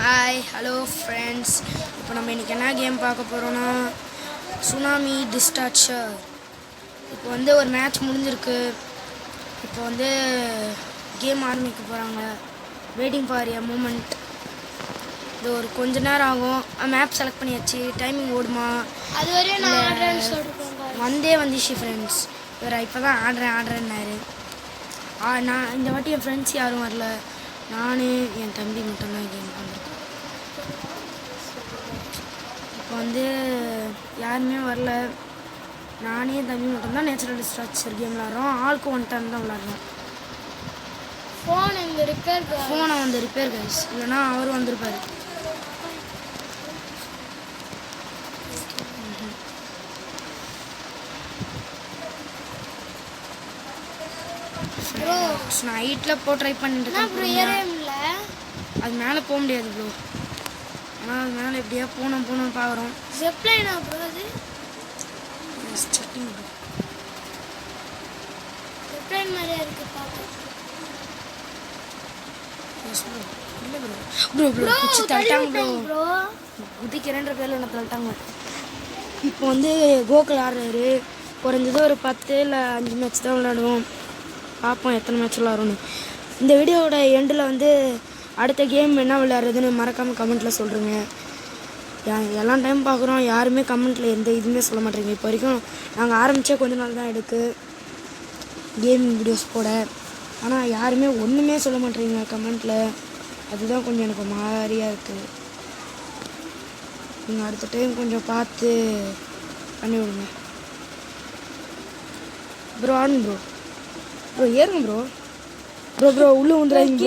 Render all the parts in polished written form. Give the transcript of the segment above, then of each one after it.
Hi hello friends. இப்போ நம்ம இன்றைக்கி என்ன கேம் பார்க்க போகிறோன்னா சுனாமி டிஸ்டார்ச்சர். இப்போ வந்து ஒரு மேட்ச் முடிஞ்சிருக்கு. இப்போ வந்து கேம் ஆரம்பிக்க போகிறாங்க. Waiting for a moment. இது ஒரு கொஞ்ச நேரம் ஆகும். மேப் செலக்ட் பண்ணியாச்சு. டைமிங் ஓடுமா அது வரையும் நான் ஆடுறேன்னு சொல்லிருக்கேன். வந்துச்சு ஃப்ரெண்ட்ஸ். இவர் இப்போ தான் ஆடுறேன்னாரு. நான் இந்த வாட்டி என் ஃப்ரெண்ட்ஸ் யாரும் வரல. நான் என் தம்பி மட்டும்தான் கேம் பண்ணிருக்கேன். இப்போ வந்து யாருமே வரல. நானே என் தம்பி மட்டும்தான் நேச்சுரல் டிஸ்ட்ராக்சர் கேம் விளாட்றோம். ஆளுக்கு 1 டைம் தான் விளாட்றோம். ஃபோனை வந்து ரிப்பேர் கைஸ், இல்லைன்னா அவர் வந்திருப்பார். நான் ஹைட்டில் ட்ரை பண்ணிட்டு அது மேலே போக முடியாது ப்ரோ. ஆனால் அது மேலே எப்படியா போகணும் பார்க்குறோம். ஜெப்லைனா ப்ரோ? அது செட்டிங் ப்ரோ. ஜெப்லைன் மாதிரியா இருக்குது பார்க்க. S bro. இல்லை ப்ரோ குச்சி தள்ளிட்டாங்க ப்ரோ. குதிக்கிறேன்ற பேரில் ஒன்று தள்ளிட்டாங்க. இப்போ வந்து கோகுல் ஆடுறாரு. குறைஞ்சது ஒரு 10 இல்லை 5 மேட்ச் தான் விளையாடுவோம். பார்ப்போம் எத்தனை மேட்ச் விளாட்றோன்னு. இந்த வீடியோவோட எண்டில் வந்து அடுத்த கேம் என்ன விளையாடுறதுன்னு மறக்காமல் கமெண்ட்டில் சொல்கிறேங்க. எல்லா டைம் பார்க்குறோம், யாருமே கமெண்ட்டில் எந்த இதுவுமே சொல்ல மாட்டேங்க. இப்போ வரைக்கும் நாங்கள் ஆரம்பித்தே கொஞ்ச நாள் தான் எடுக்கு கேமிங் வீடியோஸ் போட. ஆனால் யாருமே ஒன்றுமே சொல்ல மாட்டேங்க கமெண்ட்டில். அதுதான் கொஞ்சம் எனக்கு மாதிரியாக இருக்குது. நீங்கள் அடுத்த டைம் கொஞ்சம் பார்த்து பண்ணி விடுங்க ப்ரோ. ஆடுங்க ப்ரோ ஏறுங்க ப்ரோ உள்ளே வந்துடாதீங்க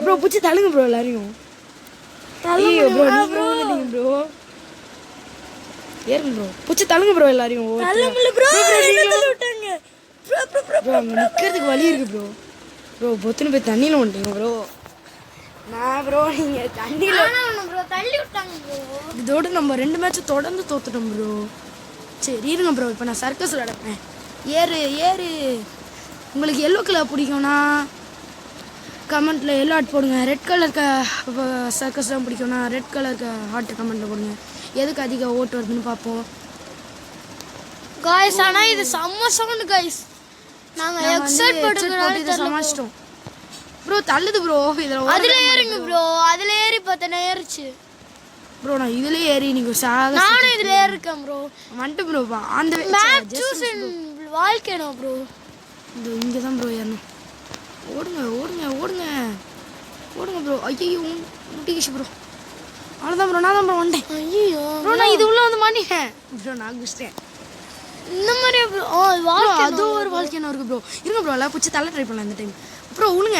ப்ரோ. பிடிச்சி தள்ளுங்க ப்ரோ எல்லாரையும். ப்ரோ வந்துட்டீங்க ப்ரோ. ஏறுங்க ப்ரோ. பிடிச்சி தள்ளுங்க ப்ரோ எல்லாரையும். ப்ரோ அங்கே நிற்கிறதுக்கு வழி இருக்கு ப்ரோ. பொத்துன்னு போய் தண்ணியில் வந்துட்டீங்க ப்ரோ. நான் ப்ரோ நீங்கள் தண்ணியில் தள்ளி விட்டாங்க ப்ரோ. இதோடு நம்ம 2 மேட்ச் தொடர்ந்து தோத்துட்டோம் ப்ரோ. சரி இருங்க ப்ரோ. இப்போ நான் சர்க்கஸ் விளையாடுறேன். ஏறு. உங்களுக்கு எல்லோ கலர் பிடிக்கும்னா கமெண்ட்டில் எல்லோ ஹார்ட் போடுங்க. ரெட் கலர் சர்க்கஸ் தான் பிடிக்கும்னா ரெட் கலர் ஹார்ட் கமெண்ட்டில் போடுங்க. எதுக்கு அதிக ஓட்டு வருதுன்னு பார்ப்போம் गाइस. ஆனால் இது செம்ம சவுண்ட் गाइस. நாங்கள் எக்ஸைட் போட்டுக்கிறோம். இதை சமாளிச்சிட்டோம் ப்ரோ. தள்ளுது ப்ரோ. இதில் அதில் ஏறுங்க ப்ரோ. அதில் ஏறி பார்த்தேன்னா ஏறிச்சு ப்ரோ. நான் இதுலேயே ஏறி நீங்கள் நானும் இதில் ஏறிருக்கேன் ப்ரோ. வந்துட்டு ப்ரோ அந்த மேப் சூஸ் இன் வால்கேனோ ப்ரோ. இந்த இங்கே தான் ப்ரோ ஏறணும். ஓடுங்க ப்ரோ. ஐயோ முட்டிக்கிச்சு ப்ரோ. அவ்வளோதான் ப்ரோ. நான் தான் ப்ரோ வந்துட்டேன். ஐயோ ப்ரோ நான் இது உள்ளே வந்து மாட்டிட்டேன் ப்ரோ. நான் குடிச்சிட்டேன் இந்த மாதிரி ப்ரோ. அதோ ஒரு வாழ்க்கையான இருக்குது ப்ரோ. இருங்க ப்ரோ. எல்லாம் பிடிச்சி தள்ள ட்ரை பண்ணலாம் இந்த டைம். ப்ரோ உழுங்க.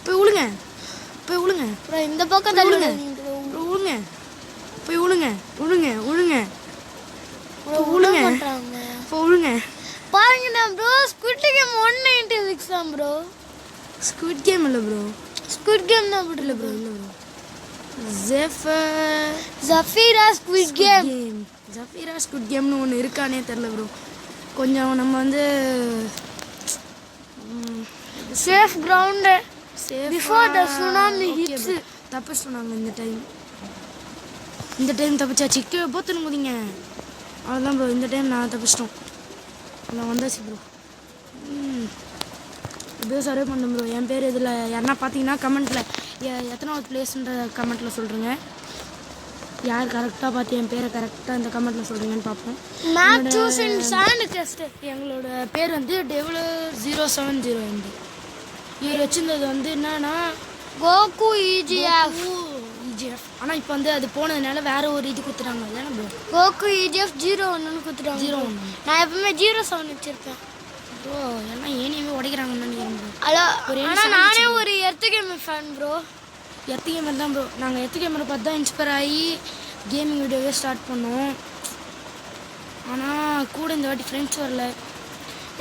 போய் உழுங்க ப்ரோ. இந்த பக்கம் தள்ளுங்க ப்ரோ. போய் உழுங்க இப்போ உழுங்க. பாருங்க ப்ரோ. ஸ்குவிட் கேம் 196 தான் ப்ரோ. ஸ்குவிட் கேம் இல்லை ப்ரோ. ஸ்குவிட் கேம் தான் இல்லை ப்ரோ. ஜஃபீரா ஸ்குவிட் கேம். ஜஃபீரா ஸ்குவிட் கேம்னு ஒன்று இருக்கானே தெரில ப்ரோ. கொஞ்சம் நம்ம வந்து safe ground before the tsunami hits. தப்பு சொன்னாங்க இந்த டைம் தப்பிச்சாச்சு. போத்துன்னு போதிங்க. அவ்வளோதான் ப்ரோ. இந்த டைம் நான் தப்பிச்சிட்டோம். நான் வந்தாச்சு ப்ரோ. இப்படியே சர்வே பண்ணேன் ப்ரோ. என் பேர் இதில் யாருன்னா பார்த்தீங்கன்னா கமெண்ட்டில் எத்தனாவது பிளேஸ்ன்ற கமெண்ட்டில் சொல்கிறேங்க. யார் கரெக்டாக பார்த்து என் பேரை கரெக்டாக இந்த கமெண்ட்டில் சொல்கிறீங்கன்னு பார்ப்போம். எங்களோட பேர் வந்து டெவலர் 070. இவர் வச்சுருந்தது வந்து என்னன்னா கோகு இஜிஎஃப். ஆனால் இப்போ வந்து அது போனதுனால வேற ஒரு இது கொடுத்துட்டாங்க. அதானே ப்ரோ? கோகு இஜிஎஃப் 01 கொடுத்துட்டாங்க. 01. நான் எப்பவுமே 07 வச்சிருப்பேன் ப்ரோ. எல்லாம் ஏனியுமே உடைக்கிறாங்கன்னு நினைக்கிறேன் ப்ரோ. ஆனால் நானே ஒரு Earth game fan bro. Earth gamer தான் ப்ரோ. நாங்கள் எர்த்து கேமரை பார்த்து தான் இன்ஸ்பயர் ஆகி கேமிங் வீடியோவே ஸ்டார்ட் பண்ணோம். ஆனால் கூட இந்த வாட்டி ஃப்ரெண்ட்ஸ் வரல.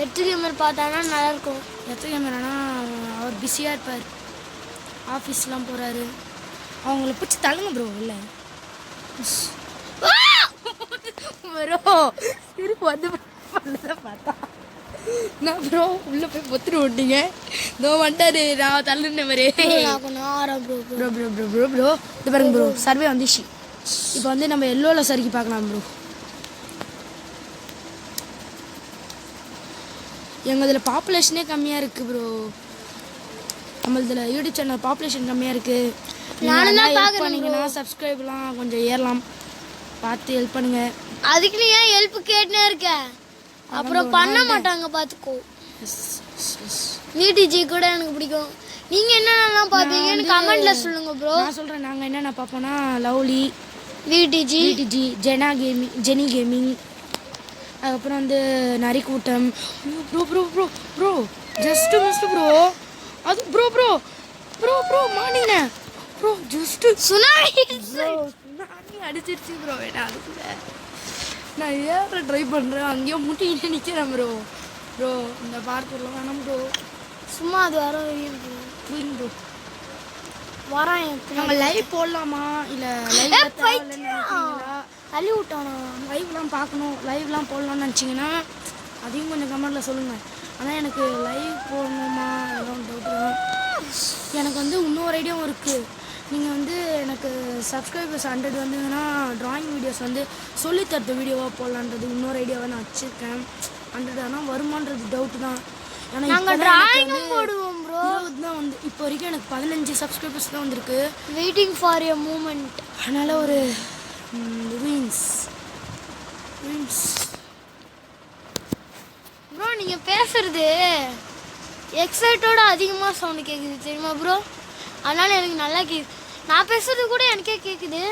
எர்த்து கேமர் பார்த்தானா நல்லாயிருக்கும். எர்த்து கேமர் ஆனால் அவர் பிஸியாக இருப்பார். ஆஃபீஸ்லாம் போகிறாரு. அவங்கள பிடிச்சி தள்ளுங்க ப்ரோ. இல்லை ப்ரோ. திருப்பி வந்து பண்ணதை பார்த்தா நான் ப்ரோ உள்ளே போய் பொத்துட்டு விட்டீங்க. இதோ வந்துட்டாரு நான் தள்ளுனவரு. நான் கொஞ்சம் ஆறேன் bro. Bro bro bro bro bro இது பாருங்க ப்ரோ சர்வே வந்துச்சு. இப்போ வந்து நம்ம எல்லோவில் சறுக்கி பார்க்கலாம் ப்ரோ. எங்கள் இதில் பாப்புலேஷனே கம்மியாக இருக்குது ப்ரோ. நம்ம இதில் யூடியூப் சேனல் பாப்புலேஷன் கம்மியாக இருக்குது. நானும் தான் ஹெல்ப் பண்ணிங்கன்னா சப்ஸ்கிரைப்லாம் கொஞ்சம் ஏறலாம். பார்த்து ஹெல்ப் பண்ணுங்க. அதுக்கு நீ ஏன் ஹெல்ப் கேட்டுனே இருக்க? அப்புறம் பண்ண மாட்டாங்க பார்த்துக்கோ. விடிஜி கூட எனக்கு பிடிக்கும். நீங்க என்னென்னலாம் பார்ப்பீங்கன்னு கமெண்ட்ல சொல்லுங்க ப்ரோ. நான் சொல்கிறேன் நாங்கள் என்னென்ன பார்ப்போம்னா லவ்லி, விடிஜி, ஜெனி கேமிங், அதுக்கப்புறம் வந்து நரிக்கூட்டம். Bro bro bro bro just missed bro. அது ப்ரோ ப்ரோ ப்ரோ ப்ரோ மார்னிங்ண்ணே bro just tsunami bro tsunami அடிச்சிருச்சு ப்ரோ. வேணா அதுக்குள்ள நான் ஏற ட்ரை பண்ணுறேன், அங்கேயோ முட்டிக்கிட்டே நிற்கிறேன் ப்ரோ. ப்ரோ இந்த பார்க்கரில் வேணாம் ப்ரோ. சும்மா அது வர வரையும் ப்ரோ வரான். நாங்கள் லைவ் போடலாமா இல்லை தள்ளி விட்டானா? லைவ்லாம் பார்க்கணும், லைவ்லாம் போடலான்னு நினச்சிங்கன்னா அதையும் கொஞ்சம் கமெண்ட்டில் சொல்லுங்கள். ஆனால் எனக்கு லைவ் போடணுமா எல்லாம் டவுட்டு தான். எனக்கு வந்து இன்னொரு ஐடியாவும் இருக்குது. நீங்கள் வந்து எனக்கு சப்ஸ்கிரைபர்ஸ் 100 வந்ததுன்னா ட்ராயிங் வீடியோஸ் வந்து சொல்லித்தரது வீடியோவாக போடலான்றது இன்னொரு ஐடியாவை நான் வச்சுருக்கேன். 100 ஆனால் வருமானது டவுட்டு தான். ஏன்னா நாங்கள் டிராயிங்கும் போடுவோம் ப்ரோ. 20 தான் வந்து இப்போ வரைக்கும் எனக்கு 15 சப்ஸ்கிரைபர்ஸ் தான் வந்திருக்கு. Waiting for a moment. அதனால் ஒரு வின்ஸ் ப்ரோ நீங்கள் பேசுறது எக்ஸைட்டோட அதிகமாக சவுண்டு கேட்குது தெரியுமா ப்ரோ? அதனால் எனக்கு நல்லா கேட்குது. நான் பேசுறது கூட எனக்கே கேட்குது.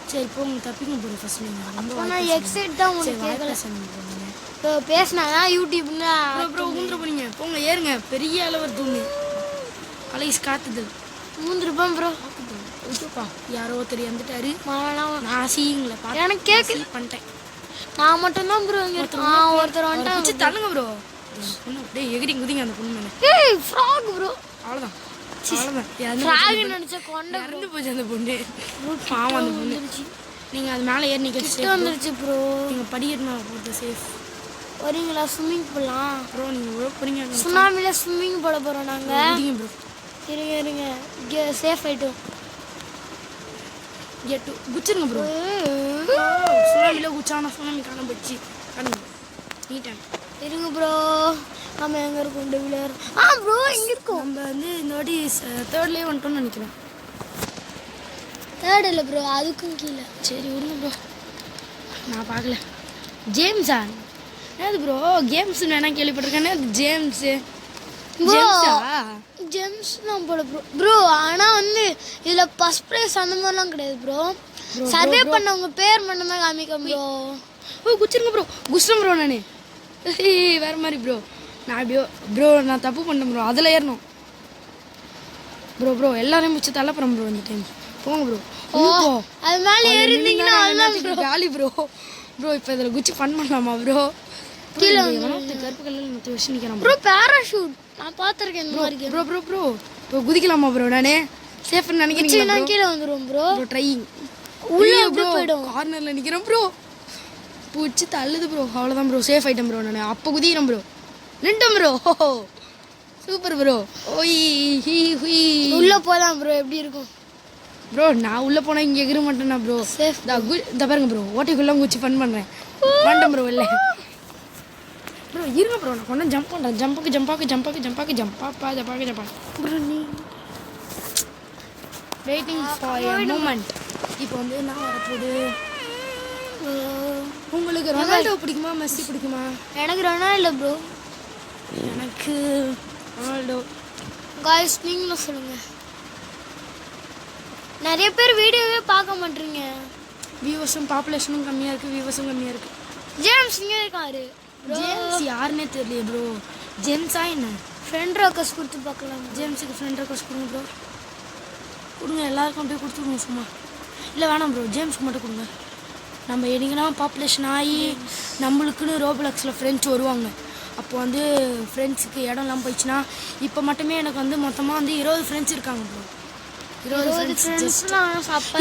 சரி இப்போ உங்களுக்கு தப்பிங்க போகிறேன் ஃபஸ்ட் நீங்கள் ரொம்ப ஆனால் எக்ஸைட் தான் உங்களுக்கு கேட்கல. பேசுங்க இப்போ பேசினா யூடியூப்னா ப்ரோ ஊந்துட போறீங்க. போங்க ஏறுங்க. பெரிய அளவர் தூணு அலைஸ் காத்துதல் மூந்துருப்பேன் ப்ரோ. ஓகேப்பா யாரோ ஒருத்தர் வந்துட்டாரு. மழலாம் நான் சீங்கள பார்த்து எனக்கு கேட்குது. பண்ணிட்டேன். நான் மட்டும்தான் ப்ரோ இங்கே ஒருத்தர் வந்துட்டான். வச்சு தள்ளுங்க ப்ரோ. பொண்ணு அப்படியே எகிரி குதிங்க அந்த பொண்ணு மேலே. ஏய் ஃப்ராக் ப்ரோ. அவ்வளோதான் ஃப்ராக் நினச்ச கொண்டை இறந்து போச்சு அந்த பொண்ணு. பாவம் அந்த பொண்ணு. நீங்கள் அது மேலே ஏறி நிற்க வந்துருச்சு ப்ரோ. நீங்கள் படிக்கட்டுமா போட்டு சேஃப் வரீங்களா? ஸ்விம்மிங் போடலாம் ப்ரோ. நீங்கள் போகிறீங்க சுனாமியில் ஸ்விம்மிங் போட போகிறோம் நாங்கள். ப்ரோ இருங்க சேஃப் ஆகிட்டோம். கேட்டு குச்சிருங்க ப்ரோ. சுனாமியில் குச்சானா சுனாமி காண போச்சு. காணுங்க நீட்டாங்க. இருங்க ப்ரோ. நம்ம எங்கே இருக்கோம்? டெவிலர். ப்ரோ இங்கே இருக்கோம். நம்ம வந்து இந்த வாட்டி 3ர்ட்லேயே வந்துட்டோம்னு நினைக்கிறேன். 3rd இல்லை ப்ரோ, அதுக்கும் கீழே. சரி விடுங்க ப்ரோ, நான் பார்க்கல. ஜேம்ஸா? என்னது ப்ரோ கேம்ஸ் வேணா கேள்விப்பட்டிருக்கேனே. அது ஜேம்ஸு ஜேம்ஸ் தான் போல ப்ரோ. ப்ரோ ஆனால் வந்து இதில் ஃபஸ்ட் ப்ரைஸ் அந்த மாதிரிலாம் கிடையாது ப்ரோ. சர்வே பண்ணவங்க பேர் மட்டும் தான் காமிக்க ப்ரோ. குச்சிருங்க ப்ரோ. குஷ்டம் ப்ரோ நான் வேறு மாதிரி ப்ரோ. நான் எப்படியோ ப்ரோ நான் தப்பு பண்ணேன் ப்ரோ. அதில் ஏறணும் ப்ரோ. ப்ரோ எல்லாரையும் முடிச்சு தள்ளப்புறம் ப்ரோ இந்த டைம். போங்க ப்ரோ. அது மேலே ஏறிருந்தீங்கன்னா காலி ப்ரோ. ப்ரோ இப்போ இதில் குச்சி ஃபன் பண்ணலாமா ப்ரோ? கீழே கருப்பு கல்லில் மற்ற விஷயம் நிற்கிறான் ப்ரோ. பேராஷூட் நான் பார்த்துருக்கேன் இந்த மாதிரி. ப்ரோ ப்ரோ ப்ரோ இப்போ குதிக்கலாமா ப்ரோ? நானே சேஃப்னு நினைக்கிறேன். நான் கீழே வந்துடுவோம் ப்ரோ. ப்ரோ ட்ரையிங் உள்ளே ப்ரோ போய்டும். கார்னரில் நிற்கிறேன் ப்ரோ. பூச்சி தள்ளுது ப்ரோ. அவ்வளோதான் ப்ரோ. சேஃப் ஆகிட்டேன் ப்ரோ. நான் அப்போ குதிக்கிறேன் ப்ரோ. நின்ட்டேன் ப்ரோ. Super bro. ஓய் ஹீ ஹீ உள்ளே போகலாம் ப்ரோ. எப்படி இருக்கும் ப்ரோ? நான் உள்ளே போனால் இங்கே எகிற மாட்டேன்னா ப்ரோ. சேஃப் இந்த பாருங்க ப்ரோ. ஓட்டைக்குள்ளே குச்சி ஃபன் பண்ணுறேன். வேண்டாம் ப்ரோ. இல்லை ப்ரோ இருங்க ப்ரோ. நான் கொண்டா ஜம்ப் பண்ணுறேன். ஜம்பாக்கு ப்ரோ. நீ வெயிட்டிங் ஃபார் எ மூமெண்ட். இப்போ வந்து என்ன வரப்போகுது? உங்களுக்கு ரொனால்டோ பிடிக்குமா மெஸ்ஸி பிடிக்குமா? எனக்கு ரொனால்டோ ப்ரோ. எனக்கு ரொனால்டோ. காய்ஸ் நீங்களும் சொல்லுங்கள். நிறைய பேர் வீடியோவே பார்க்க மாட்டீங்க. வியூவர்ஸும் பாப்புலேஷனும் கம்மியாக இருக்குது. வியூவர்ஸும் கம்மியாக இருக்குது. ஜேம்ஸ் இங்கே இருக்காரு. ஜேம்ஸ் யாருன்னே தெரியலையே ப்ரோ. ஜேம்ஸா என்ன? ஃப்ரெண்ட் ரெக்வஸ்ட் கொடுத்து பார்க்கலாம். ஜேம்ஸுக்கு ஃப்ரெண்ட் ரெக்வஸ்ட் கொடுங்க ப்ரோ. கொடுங்க எல்லாருக்கும் அப்படியே கொடுத்துருங்க சும்மா. இல்லை வேணாம் ப்ரோ. ஜேம்ஸ்க்கு மட்டும் கொடுங்க. நம்ம என்னைக்குனா பாப்புலேஷன் ஆகி நம்மளுக்குன்னு ரோப்ளக்ஸில் ஃப்ரெண்ட்ஸ் வருவாங்க. அப்போ வந்து ஃப்ரெண்ட்ஸுக்கு இடம் இல்லாமல் போயிடுச்சுன்னா இப்போ மட்டுமே எனக்கு வந்து மொத்தமாக வந்து 20 ஃப்ரெண்ட்ஸ் இருக்காங்க ப்ரோ. 20 ஃப்ரெண்ட்ஸ்லாம்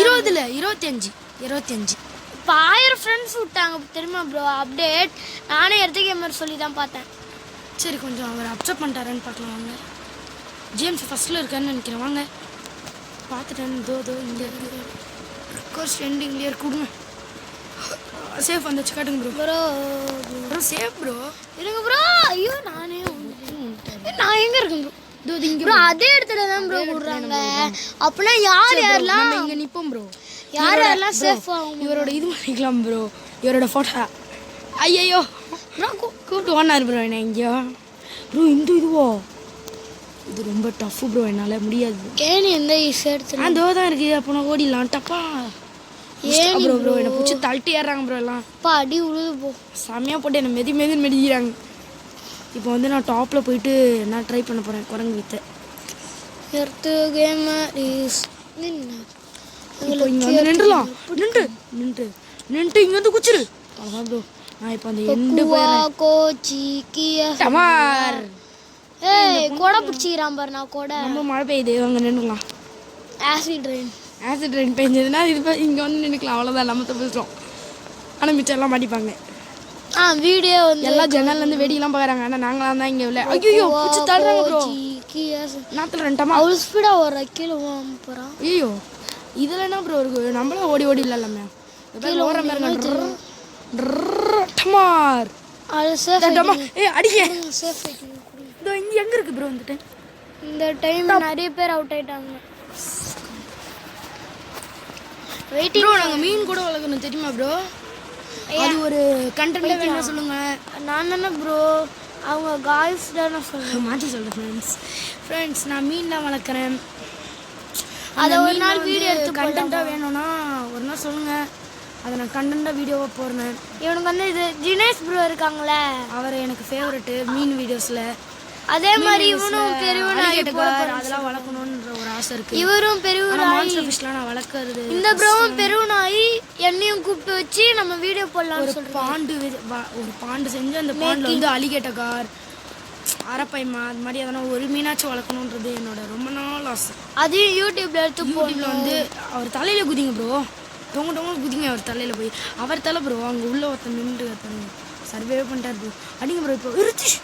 20 இல்லை 25. இப்போ 1000 ஃப்ரெண்ட்ஸ் விட்டாங்க தெரியுமா ப்ரோ அப்டேட். நானே எடுத்துக்க மாதிரி சொல்லி தான் பார்த்தேன். சரி கொஞ்சம் அவர் அப்செட் பண்ணிட்டாரன்னு பார்க்கலாம் வாங்க. ஜேம்ஸ் ஃபர்ஸ்ட்ல இருக்கான்னு நினைக்கிறேன். வாங்க பார்த்துட்டேன். தோ இங்கே இருக்கு. கோர்ஸ் எண்டிங்லேயே கொடுங்க. சேஃப் வந்துச்சு காட்டுங்க bro. Bro bro safe bro. இருங்க ப்ரோ. ஐயோ நானே நான் எங்க இருக்கேன் ப்ரோ? இதோ இங்கே ப்ரோ அதே இடத்துல தான் ப்ரோ விடுறாங்க. அப்படின்னா யார் யாரெல்லாம் நம்ம இங்கே நிற்போம் ப்ரோ. யார் யாரெல்லாம் சேஃப் ஆகும்? இவரோட இது பண்ணிக்கலாம் ப்ரோ. இவரோட ஃபோட்டோ. ஐயோ ப்ரோ கூப்பிட்டு ஓனார் ப்ரோ என்ன எங்கேயோ. ப்ரோ இந்த இதுவோ இது ரொம்ப டஃப் ப்ரோ. என்னால் முடியாது. கேணி எந்த ஈஸியாக எடுத்து அதோ தான் இருக்குது. அப்போ நான் ஓடிடலாம் டப்பா. ஏன் ப்ரோ ப்ரோ என்னை பிடிச்சி தள்ளிட்டு ஏறாங்க ப்ரோ எல்லாம். அப்பா அடி உழுது போ. செம்மையாக போட்டு என்னை மெதின்னு மெதிக்கிறாங்க. இப்போ வந்து நான் டாப்பில் போயிட்டு நான் ட்ரை பண்ண போகிறேன் குரங்கு வித்தை. எடுத்து கேமர் இஸ் இப்போ இங்கே வந்து நின்றுலாம். நின்று இங்கே வந்து குச்சிரு. அதான் ப்ரோ நான் இப்போ அந்த எண்டு கோச்சி கியா டமார். ஏய் கொடை பிடிச்சிக்கிறான் பாரு. நான் கொடை ரொம்ப மழை பெய்யுது. அங்கே நின்றுலாம். ஆசிட் ரெயின் பெஞ்சதுன்னா இது இங்கே வந்து நின்றுக்கலாம். அவ்வளோதான் நம்ம தப்பிச்சிட்டோம். ஆனால் மிச்சம் எல்லாம் மாட்டிப்பாங்க. வீடியோ வந்து எல்லாம் ஜன்னல்லேருந்து வெடியெல்லாம் பார்க்குறாங்க. ஆனால் நாங்களாம் தான் இங்கே ஐயோ பிடிச்சி தள்ளுறாங்க ப்ரோ. நாத்தில் ரெண்டமா அவ்வளோ ஸ்பீடாக ஒரு கீழே போகிறான். ஐயோ இதில் என்ன ப்ரோ இருக்கு? நம்மளும் ஓடி இல்லை எல்லாமே கீழே ஓர மாதிரி டமார். அது சேஃப் அடிக்க சேஃப். இதோ இங்கே எங்கே இருக்குது ப்ரோ? வந்துட்டு இந்த டைம் நிறைய பேர் அவுட் ஆயிட்டாங்க. Waiting bro. நாங்கள் மீன் கூட வளர்க்கணும் தெரியுமா ப்ரோ? அது ஒரு கண்டென்ட் வேணும் சொல்லுங்க. நான் தானே ப்ரோ அவங்க காய்ஸ் தானே சொல்லுங்க. மாற்றி சொல்கிறேன் ஃப்ரெண்ட்ஸ். நான் மீன் தான் வளர்க்குறேன். அதை ஒரு நாள் வீடியோ எடுத்து கண்டென்ட்டாக வேணும்னா ஒரு நாள் சொல்லுங்கள். அதை நான் கண்டென்ட்டாக வீடியோவாக போடுறேன். இவனுக்கு வந்து இது தினேஷ் ப்ரோ இருக்காங்களே அவர் எனக்கு ஃபேவரெட்டு மீன் வீடியோஸில். அதே மாதிரி இவனும் பெரியவனாகி அதெல்லாம் வளர்க்கணுன்ற ஒரு ஆசை இருக்குது. இவரும் பெரியவனாகி ஃபிஷ்லாம் நான் வளர்க்குறது. இந்த ப்ரோவும் பெரியவனாகி என்னையும் கூப்பிட்டு வச்சு நம்ம வீடியோ போடலாம். ஒரு பாண்டு செஞ்சு அந்த பாண்டில் வந்து அலிகேட்டர் அரப்பைமா அது மாதிரி எதனா ஒரு மீனாச்சும் வளர்க்கணுன்றது என்னோட ரொம்ப நாள் ஆசை. அதையும் யூடியூப்ல எடுத்து யூடியூப்ல வந்து அவர் தலையில குதிங்க ப்ரோ. டொங்க குதிங்க அவர் தலையில போய். அவர் தலை ப்ரோ அங்கே உள்ள ஒருத்தர் நின்று சர்வே பண்ணிட்டார் ப்ரோ. அடிங்க ப்ரோ. இப்போ ரித்திஷ்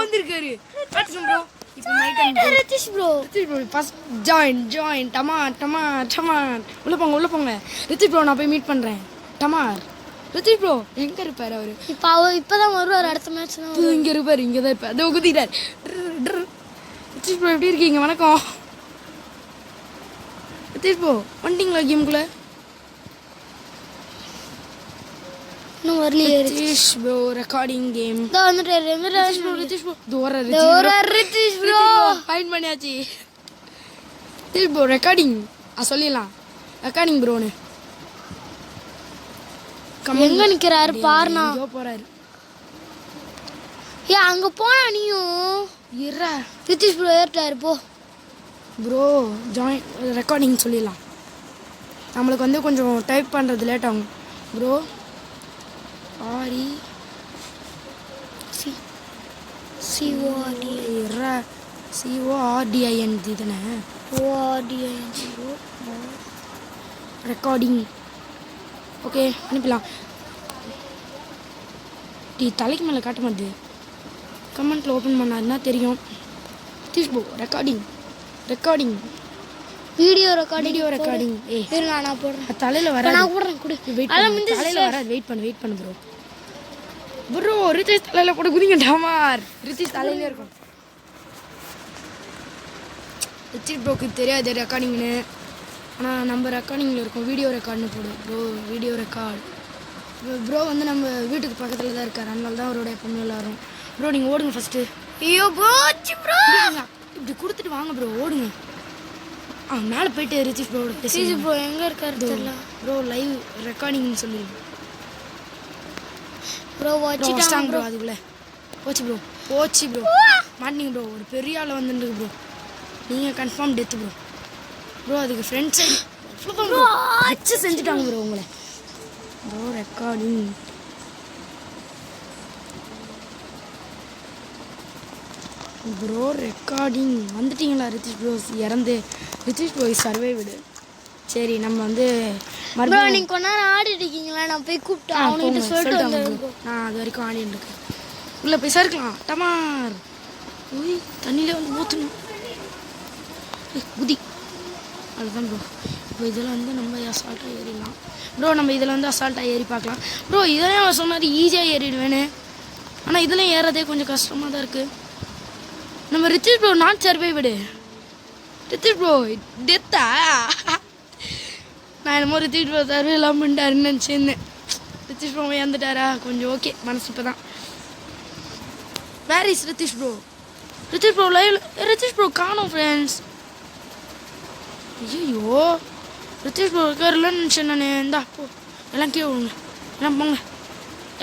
வந்திருக்காரு. ப்ரோ இப்போ ரித்திஷ் ப்ரோ ஃபர்ஸ்ட் ஜாயின் டமார் உள்ள போங்க. ரித்திஷ் ப்ரோ நான் போய் மீட் பண்ணுறேன். டமார் ரித்திஷ் ப்ரோ எங்கே இருப்பார் அவர்? இப்போதான் வருவார் அடுத்த மேட்ச் தான். இங்கே இருப்பார். இங்கே தான் இப்போ அதை குதிட்டார். ரித்திஷ் ப்ரோ எப்படி இருக்கீங்க? வணக்கம் ரித்திஷ் ப்ரோ. வந்துட்டீங்களா கேமுக்குள்ளே? இன்னும் வரலையே ரித்திஷ் ப்ரோ. ரெக்கார்டிங் கேம் தான் வந்துட்டாரு. ரித்திஷ் ப்ரோ தோற ரித்திஷ் ப்ரோ ஃபைன் பண்ணியாச்சு. ரித்திஷ் ப்ரோ ரெக்கார்டிங் சொல்லிடலாம். ரெக்கார்டிங் ப்ரோன்னு எங்க நிக்கிறாரு பாருண்ணா. போறாரு. அங்க போனா நீயும் இறா. ரித்திஷ் ப்ரோ ஏறிட்டாரு போ. ப்ரோ ஜாயின் ரெக்கார்டிங் சொல்லிடலாம். நம்மளுக்கு வந்து கொஞ்சம் டைப் பண்ணுறது லேட் ஆகும் ப்ரோ. CORDIN தானே? ரெக்கார்டிங் ஓகே அனுப்பலாம். தலைக்கு மேலே காட்ட மாட்டேது. கமெண்ட்டில் ஓப்பன் பண்ணாருன்னா தெரியும். Rithish bro recording video recording. நான் போடுறேன். தலையில் வர நான் போடுறேன். குடு தலையில் வராது. வெயிட் பண்ணு ப்ரோ. ரித்திஷ் தலையில் போட்டு குதிங்க டமார். ரித்திஷ் தலையிலே இருக்கும். ரித்திஷ் ப்ரோக்கு தெரியாது ரெக்கார்டிங்னு. ஆனால் நம்ம ரெக்கார்டிங்கில் இருக்கோம். வீடியோ ரெக்கார்ட்னு போடு ப்ரோ. Video record. ப்ரோ வந்து நம்ம வீட்டுக்கு பக்கத்தில் தான் இருக்கார். அதனால தான் அவரோட எப்பவுமே எல்லாரும். ப்ரோ நீங்கள் ஓடுங்க ஃபஸ்ட்டு. ஐயோ ப்ரோ இப்படி கொடுத்துட்டு வாங்க ப்ரோ. ஓடுங்க. மேலே போயிட்டு ரித்திஷ் ப்ரோட ரித்திஷ் ப்ரோ எங்கே இருக்காரு தெரியல ப்ரோ. லைவ் ரெக்கார்டிங்னு சொல்லிடுங்க ப்ரோ. வச்சுட்டாங்க ப்ரோ. அதுக்குள்ளே போச்சு ப்ரோ. மாட்டினீங்க ப்ரோ. ஒரு பெரிய ஆளை வந்துருக்கு ப்ரோ. நீங்கள் கன்ஃபார்ம் டெத்து ப்ரோ. அதுக்கு ஃப்ரெண்ட் சைடு அச்சு செஞ்சுட்டாங்க ப்ரோ உங்களை. ப்ரோ ரெக்கார்டிங் வந்துட்டீங்களா? ரித்திஷ் ப்ரோ இறந்து. Rithish bro survived. சரி நம்ம வந்து மறுபடியும் நீங்கள் கொஞ்ச நேரம் ஆடிட்டு இருக்கீங்களா? நான் போய் கூப்பிட்டேன். அவனுக்கிட்ட சொல்லிட்டு நான் அது வரைக்கும் ஆடிட்டு இருக்கேன். உள்ளே போய் சறுக்கலாம் டமார். ஓய் தண்ணியிலே வந்து ஊற்றணும். குதி அதுதான் ப்ரோ. இப்போ இதில் வந்து நம்ம அசால்ட்டாக ஏறிடலாம் ப்ரோ. நம்ம இதில் வந்து அசால்ட்டாக ஏறி பார்க்கலாம் ப்ரோ. இதெல்லாம் அவன் சொன்னார் ஈஸியாக ஏறிடுவேன்னு. ஆனால் இதுலேயும் ஏறதே கொஞ்சம் கஷ்டமாக தான் இருக்குது. நம்ம Rithish bro not survived. Rithish bro டெத்தா? நான் என்னமோ ரித்திஷ் ப்ரோ சர்வே எல்லாம் பண்ணிட்டாருன்னு நினச்சிருந்தேன். ரித்திஷ் ப்ரோ இறந்துட்டாரா? கொஞ்சம் ஓகே மனசு. இப்போ தான் where is Rithish bro? Rithish bro live. Rithish bro காணோம் ஃப்ரெண்ட்ஸ். ஐயோ ரித்திஷ் ப்ரோ இருக்காருலன்னு நினச்சேன் நான். இந்தா போ எல்லாம் கீழே விடுங்க. எல்லாம் போங்க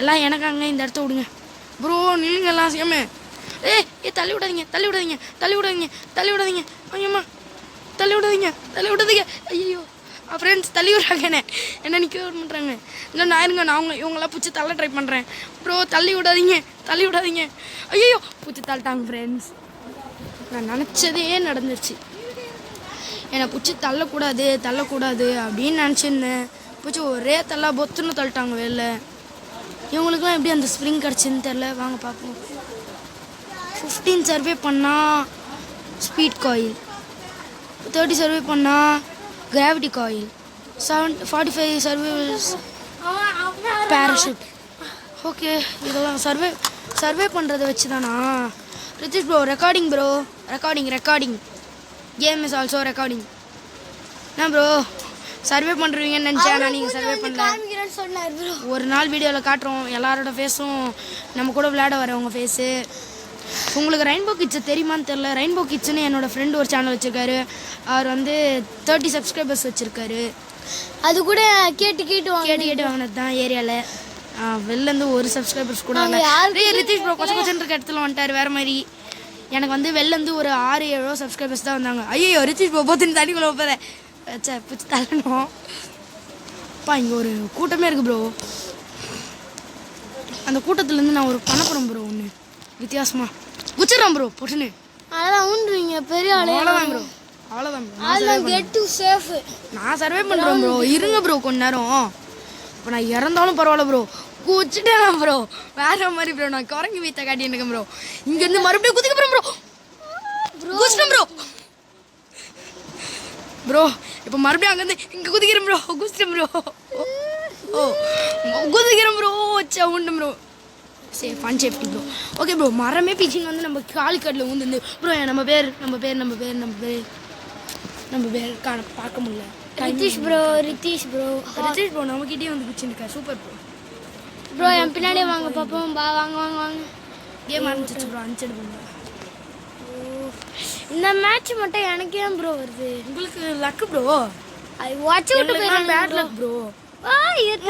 எல்லாம் எனக்காங்க இந்த இடத்த விடுங்க ப்ரோ. நில்லுங்க எல்லாம் சேமே. ஏ தள்ளி விடாதீங்க தள்ளி விடாதீங்க தள்ளி விடாதீங்க தள்ளி விடாதீங்க. ஐயம்மா தள்ளி விடாதீங்க தள்ளி விடாதீங்க. ஐயோ ஃப்ரெண்ட்ஸ் தள்ளி விட்றாங்க என்ன நிற்க விட மாட்டாங்க. இல்லை நான் இருங்க நான் இவங்களாம் பிடிச்சி தள்ள ட்ரை பண்ணுறேன் ப்ரோ. தள்ளி விடாதீங்க தள்ளி விடாதீங்க. ஐயோ பிடிச்சி தள்ளிட்டாங்க ஃப்ரெண்ட்ஸ். நான் நினச்சதே நடந்துருச்சு. என்னை பிடிச்சி தள்ளக்கூடாது அப்படின்னு நினச்சிருந்தேன். பிடிச்சி ஒரே தள்ளா பொத்துன்னு தள்ளிட்டாங்க வெளில. இவங்களுக்குலாம் எப்படி அந்த ஸ்ப்ரிங் கிடச்சின்னு தெரில. வாங்க பார்ப்போம். 15 சர்வே பண்ணால் ஸ்பீட் காயில், 30 சர்வே பண்ணால் gravity coil, 45 services parachute. Okay இதெல்லாம் சர்வே பண்ணுறதை வச்சு தானா? Rithish bro recording bro. Recording game is also recording. என்ன ப்ரோ சர்வே பண்ணுறீங்கன்னு நினச்சேன். ஆனால் நீங்கள் சர்வே பண்ணல. ஒரு நாள் வீடியோவில் காட்டுறோம் எல்லாரோட ஃபேஸும் நம்ம கூட விளையாட வரவங்க ஃபேஸு. உங்களுக்கு ரெயின்போ கிட்ஸை தெரியுமான்னு தெரில. ரெயின்போ கிட்ஸ்னு என்னோடய ஃப்ரெண்டு ஒரு சேனல் வச்சுருக்காரு. அவர் வந்து 30 சப்ஸ்கிரைபர்ஸ் வச்சுருக்காரு. அது கூட கேட்டு வாங்கினது தான் ஏரியாவில். வெளிலேருந்து ஒரு சப்ஸ்கிரைபர்ஸ் கூட ரித்திஷ் ப்ரோ கொஞ்சம் இருக்க இடத்துல வந்துட்டார். வேறு மாதிரி எனக்கு வந்து வெளிலேருந்து ஒரு 6-7 சப்ஸ்கிரைபர்ஸ் தான் வந்தாங்க. ஐயோ ரித்திஷ் ப்ரோ போத்துன்னு தண்ணிக்குள்ளே போகிறேன் பிடிச்சி தள்ளணும். அப்பா இங்கே ஒரு கூட்டமே இருக்குது ப்ரோ. அந்த கூட்டத்துலேருந்து நான் ஒரு பண்ண போகிறேன் ப்ரோ. ஒன்று வித்தியாசமாக குச்சிட்றேன் ப்ரோ பொட்டுன்னு. அதெல்லாம் ஊண்டுவீங்க பெரிய ஆளு. அவ்வளோதான் ப்ரோ நான் சர்வே பண்ணுறேன் ப்ரோ. இருங்க ப்ரோ கொஞ்ச நேரம். இப்போ நான் இறந்தாலும் பரவாயில்ல ப்ரோ. குச்சிட்டேன் ப்ரோ. வேற மாதிரி ப்ரோ. நான் குரங்கு வீட்டை காட்டி இருக்கேன் ப்ரோ. இங்கேருந்து மறுபடியும் குதிக்க போகிறேன் ப்ரோ. குச்சிட்டேன் ப்ரோ. இப்போ மறுபடியும் அங்கேருந்து இங்கே குதிக்கிறேன் ப்ரோ. குச்சிட்டேன் ப்ரோ. குதிக்கிறேன் ப்ரோ. வச்சா உண்டு ப்ரோ. சரி fun safety bro. Okay bro. மரமே பீச்சிங் வந்து நம்ம காலிக்கட்டில் ஊந்து ப்ரோ. நம்ம பேர் பார்க்க முடியல. ரித்திஷ் ப்ரோ நம்மக்கிட்டே வந்து குச்சிருக்கா. Super bro. என் பின்னாடியே வாங்க பார்ப்போம். வாங்க கேம் ஆரம்பிச்சிச்சு ப்ரோ. அனுப்பிச்சிடு ப்ரோ. இந்த மேட்ச் மட்டும் எனக்கு ஏன் ப்ரோ வருது? உங்களுக்கு luck bro. I watch out bad luck bro.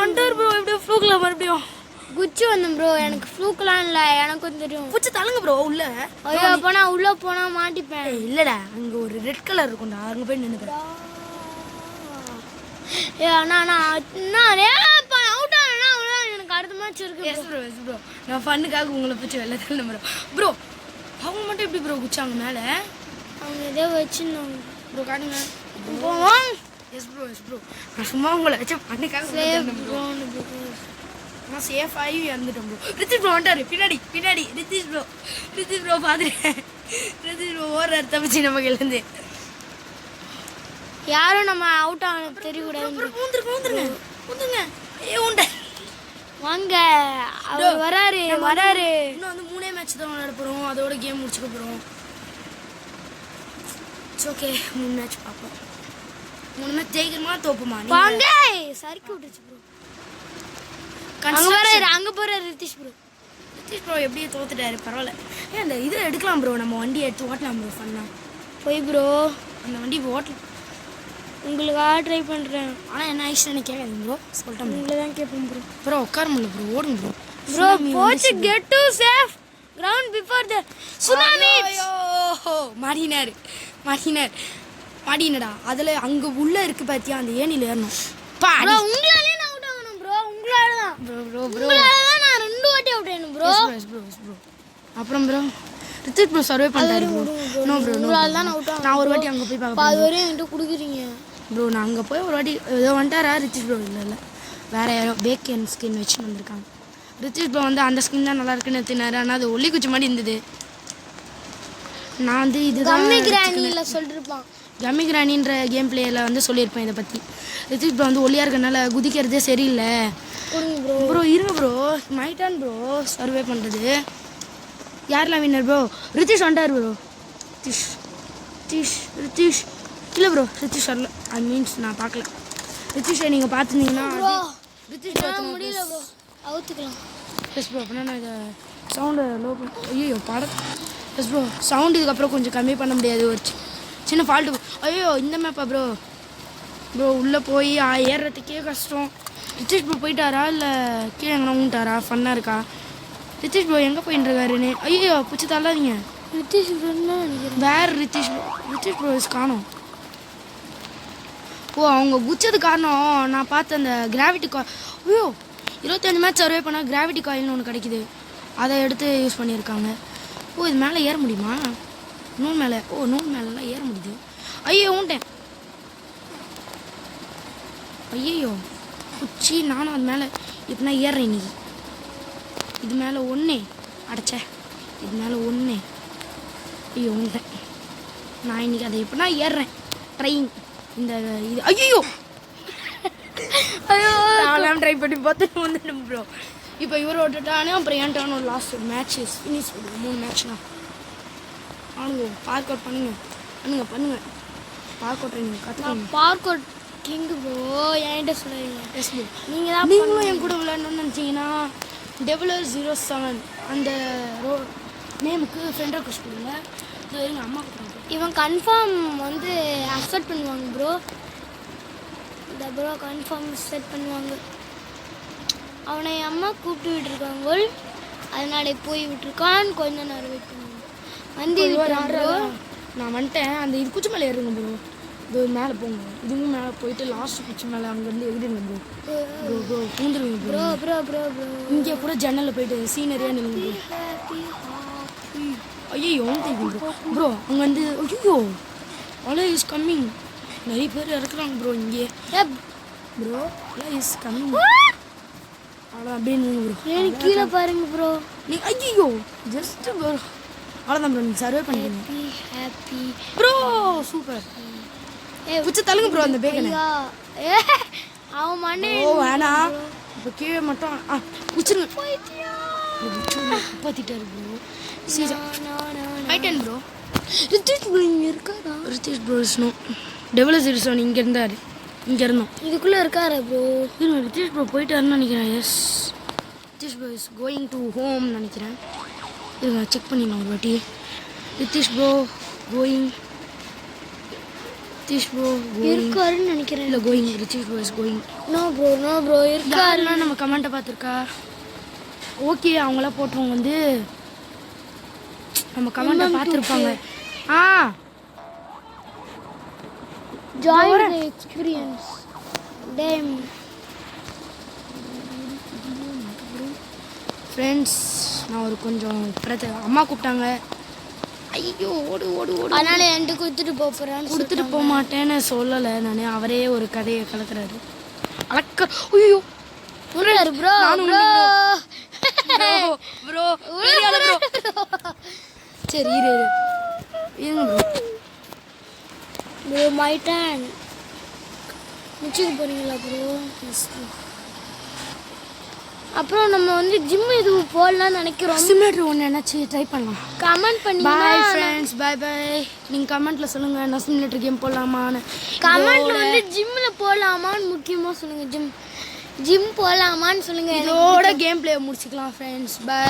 Wonder bro. எப்படியோ ஃப்ளூக்கில் மறுபடியும் குச்சி வந்தேன் ப்ரோ. எனக்கு ஃப்ளூக்லாம் இல்லை, எனக்கும் தெரியும். பிடிச்சி தள்ளுங்க ப்ரோ உள்ள. ஐயோ அப்போ உள்ளே போனால் மாட்டிப்பேன். இல்லைடா அங்கே ஒரு ரெட் கலர் இருக்கும்டா. அங்கே போய் நின்றுக்கிறேன். நான் அவுட் ஆனால் எனக்கு அடுத்த மேட்ச் இருக்கு ப்ரோ. நான் ஃபன்னுக்காக உங்களை பிடிச்சி வெளில தள்ள ப்ரோ. அவங்க மட்டும் எப்படி ப்ரோ குச்சாங்க மேலே? அவங்க இதே வச்சுருந்தாங்க ப்ரோ. காட்டுங்க போவோம். Yes bro. நான் சும்மா உங்களை வச்சு ஃபன்னுக்காக நான் சேஃபாகி இறந்துட்டேன் ப்ரோ. ரித்திஷ் ப்ரோ வந்துட்டாரு பின்னாடி. ரித்திஷ் ப்ரோ பார்த்துட்டேன். ரித்திஷ் ப்ரோ ஓடுறாரு தப்பிச்சு நம்ம கையிலேருந்து. யாரும் நம்ம அவுட் ஆக தெரியக்கூடாது. ஊந்துருங்க. உண்டை வாங்க. அவர் வராரு. இன்னும் வந்து 3 மேட்ச் தான் விளையாட போகிறோம். அதோட கேம் முடிச்சுக்க போகிறோம். ஓகே 3 மேட்ச் பார்ப்போம். 3 மேட்ச் ஜெயிக்கிறமா தோப்புமா? வாங்க. சறுக்கி விட்டுச்சு ப்ரோ. அங்கே போகிறாரு ரித்திஷ் ப்ரோ. எப்படியே தோத்துட்டாரு. பரவாயில்ல. அந்த இதை எடுக்கலாம் ப்ரோ. நம்ம வண்டியை எடுத்து ஓட்டலாம் ப்ரோ. ஃபன்னா போய் ப்ரோ அந்த வண்டி ஓட்டலாம். உங்களுக்காக ட்ரை பண்ணுறேன். ஆனால் என்ன ஆயிடுச்சு எனக்கு கேட்காது ப்ரோ. சொல்லிட்டேன் உங்களை தான் கேட்பேன் ப்ரோ. உட்கார முடியல ப்ரோ. ஓடுங்க ப்ரோ. போச்சு. Get to safe ground before the tsunami. மாடினடா. அதில் அங்கே உள்ளே இருக்கு பார்த்தியா? அந்த ஏணியில் ஏறணும். உங்களாலே நான் அவுட் ஆகணும் ப்ரோ. உங்களால தான் நான் 2 வாட்டி அவுட் ஆகணும் ப்ரோ. அப்புறம் ப்ரோ ரித்திஷ் ப்ரோ சர்வே பண்ணுறாரு ப்ரோ. No bro. உங்களால தான் அவுட் ஆகணும். நான் ஒரு வாட்டி அங்கே போய் பார்க்க. அது வரையும் என்கிட்ட கொடுக்குறீங்க ப்ரோ. நான் அங்கே போய் ஒரு வாட்டி ஏதோ வந்துட்டாரா ரித்திஷ் ப்ரோ? இல்லை வேறு யாரோ பேக்கன் ஸ்கின் வச்சு வந்திருக்காங்க. ரித்திஷ் ப்ரோ வந்து அந்த ஸ்கின் தான் நல்லா இருக்குன்னு எடுத்துனாரு. ஆனால் அது ஒல்லி குச்சி மாதிரி இருந்தது. நான் வந்து இதுதான் கம்மி கிரானியில் சொல்லிருப்பான். கம்மி கிரானின்ற கேம் பிளேயில் வந்து சொல்லியிருப்பேன் இதை பற்றி. ரித்திஷ் ப்ரோ வந்து ஒல்லியாக இருக்கனால குதிக்கிறதே சரியில்லை. ப்ரோ இருங்க bro, my turn bro. Survey பண்ணுறது யாரெல்லாம் வின்னர் ப்ரோ? ரித்திஷ் வந்துட்டார் ப்ரோ. ரித்திஷ் இல்லை ப்ரோ, ரித்திஷ் வரல. ஐ மீன்ஸ் நான் பார்க்கல. ரித்திஷை நீங்கள் பார்த்துருந்தீங்கன்னா ரித்திஷ் முடியல ப்ரோ, அவுத்துக்கலாம். S bro. அப்படின்னா நான் இதை சவுண்டு லோ பண்ண ஐயோ படம். எஸ் ப்ரோ, சவுண்டு இதுக்கப்புறம் கொஞ்சம் கம்மி பண்ண முடியாது, ஒரு சின்ன ஃபால்ட்டு. ஐயோ இந்த மேப்பா ப்ரோ? ப்ரோ உள்ளே போய் ஏறுறதுக்கே கஷ்டம். ரித்திஷ் ப்ரோ போயிட்டாரா இல்லை கீழே எங்கன்னா ஊண்டாரா? ஃபன்னாக இருக்கா? ரித்திஷ் ப்ரோ எங்கே போயிட்டுருக்காருன்னு? ஐயோ பிடிச்சி தள்ளாதீங்க. ரித்திஷ் ப்ரோன்னு நினைக்கிறேன். வேறு ரித்திஷ் ப்ரோ காணோம். ஓ அவங்க குச்சது காரணம் நான் பார்த்த அந்த கிராவிட்டி காயில். ஐயோ 25 மேட்ச் சர்வே பண்ணால் கிராவிட்டி காயில்னு ஒன்று கிடைக்குது, அதை எடுத்து யூஸ் பண்ணியிருக்காங்க. ஓ இது மேலே ஏற முடியுமா? நூல் மேலே. ஓ நூல் மேலெலாம் ஏற முடியுது. ஐயோ ஊன்ட்டேன். ஐயோ குச்சி நானும் அது மேலே இப்போனா ஏறுறேன். இன்னைக்கு இது மேலே ஒன்று அடைச்சேன், இது மேலே ஒன்று. ஐயோ ஊன்ட்டேன். நான் இன்றைக்கி அதை எப்படின்னா ஏறுறேன். ட்ரைங் இந்த இது. ஐயோ நான்லாம் ட்ரை பண்ணி பார்த்து வந்துட்டேன் ப்ரோ. இப்போ இவர் ஓட்டுட்டானே, அப்புறம் என் டர்ன் ஒரு லாஸ்ட் ஒரு மேட்ச்சு ஃபினிஷ் பண்ணுவோம். 3 மேட்ச்னா ஆனுங்க. பார்க் அவுட் பண்ணுங்க. பார்க் அவுட் நீங்கள் கற்றுக்கோங்க. பார்க் அவுட் கிங் ப்ரோ, என்கிட்ட சொல்லுவீங்க. Yes bro. நீங்களும் என் கூட விளையாடணும்னு நினச்சிங்கன்னா Deviler07 அந்த நேமுக்கு ஃப்ரெண்ட் ரெக்வஸ்ட் கொடுங்க. எங்கள் அம்மா கொடுங்க. இவன் கன்ஃபார்ம் வந்து அக்செப்ட் பண்ணுவாங்க ப்ரோ. இந்த ப்ரோ கன்ஃபார்ம் அக்செப்ட் பண்ணுவாங்க. அவனை என் அம்மா கூப்பிட்டு விட்டுருக்காங்க, அதனால போய் விட்டுருக்கான். கொஞ்ச நேரம் வெயிட் பண்ணுவாங்க. வந்து விட்டுறான் ப்ரோ. நான் வந்துட்டேன். அந்த இது குச்சி மேலே ஏறுங்க ப்ரோ. இது மேலே போங்க. இதுவும் மேலே போயிட்டு லாஸ்ட் குச்சி மேலே அங்கேருந்து எகிடுங்க ப்ரோ. ப்ரோ பூந்துருங்க ப்ரோ. ப்ரோ இங்கே கூட ஜன்னலில் போயிட்டு சீனரியாக நில்லுங்க ப்ரோ. ஐயோ ப்ரோ அங்கே வந்து ஐயோ அலோ இஸ் கம்மிங். நிறைய பேர் இறக்குறாங்க ப்ரோ இங்கே. Bro hello is coming. அவ்வளோ அப்படின்னு ப்ரோ கீழே பாருங்க ப்ரோ. நீ ஐயோ ஜஸ்ட் ப்ரோ அவ்வளோதான் ப்ரோ. நீங்கள் சர்வே பண்ணிக்கணும். Happy bro super. பிடிச்ச தள்ளுங்க ப்ரோ அந்த பேக்கனை. அவன் மண்ணே. ஓ வேணாம், இப்போ கீழே மட்டும் பிடிச்சிருங்க. பார்த்திட்டாரு bro. Right bro. Rithish bro இங்கே இருக்காரா? ரித்திஷ் ப்ரோ இஸ்னோ Deviler07 இங்கே இருந்தார். இங்கே இருந்தோம். இதுக்குள்ளே இருக்காரா ப்ரோ? இருங்க ரித்திஷ் ப்ரோ போயிட்டாருன்னு நினைக்கிறேன். Yes Rithish bro is going to home நினைக்கிறேன். இருங்க செக் பண்ணிடலாம் ஒரு வாட்டி. Rithish bro going. Rithish bro இருக்காருன்னு நினைக்கிறேன். இல்லை going. Rithish bro is going. No bro இருக்காருலாம். நம்ம கமெண்ட்டை பார்த்துருக்கா? ஓகே அவங்களாம் போட்டவங்க வந்து நம்ம கமெண்ட்டை பார்த்துருப்பாங்க. Join the experience team. Friends நான் ஒரு கொஞ்சம் அம்மா கூப்பிட்டாங்க. ஐயோ ஓடு அதனால என்கிட்ட கொடுத்துட்டு போக மாட்டேன்னு சொல்லலை நான். அவரே ஒரு கதையை கலக்கிறாரு. ஐயோ ப்ரோ ப்ரோ சரி இருங்க ப்ரோ. My turn. நிச்சயம் போறீங்களா ப்ரோ? அப்புறம் நம்ம வந்து ஜிம் எதுவும் போடலாம்னு நினைக்கிறோம். சிமிலர் ஒன்று என்னாச்சு ட்ரை பண்ணலாம். கமெண்ட் பண்ணி பாய் ஃப்ரெண்ட்ஸ். பை நீங்கள் கமெண்ட்டில் சொல்லுங்கள் நான் சிமிலர் கேம் போடலாமான்னு. கமெண்ட்ல வந்து ஜிம்மில் போடலாமான்னு முக்கியமாக சொல்லுங்கள். ஜிம் போகலாமான்னு சொல்லுங்கள். இதோட கேம் பிளே முடிச்சுக்கலாம் ஃப்ரெண்ட்ஸ். பை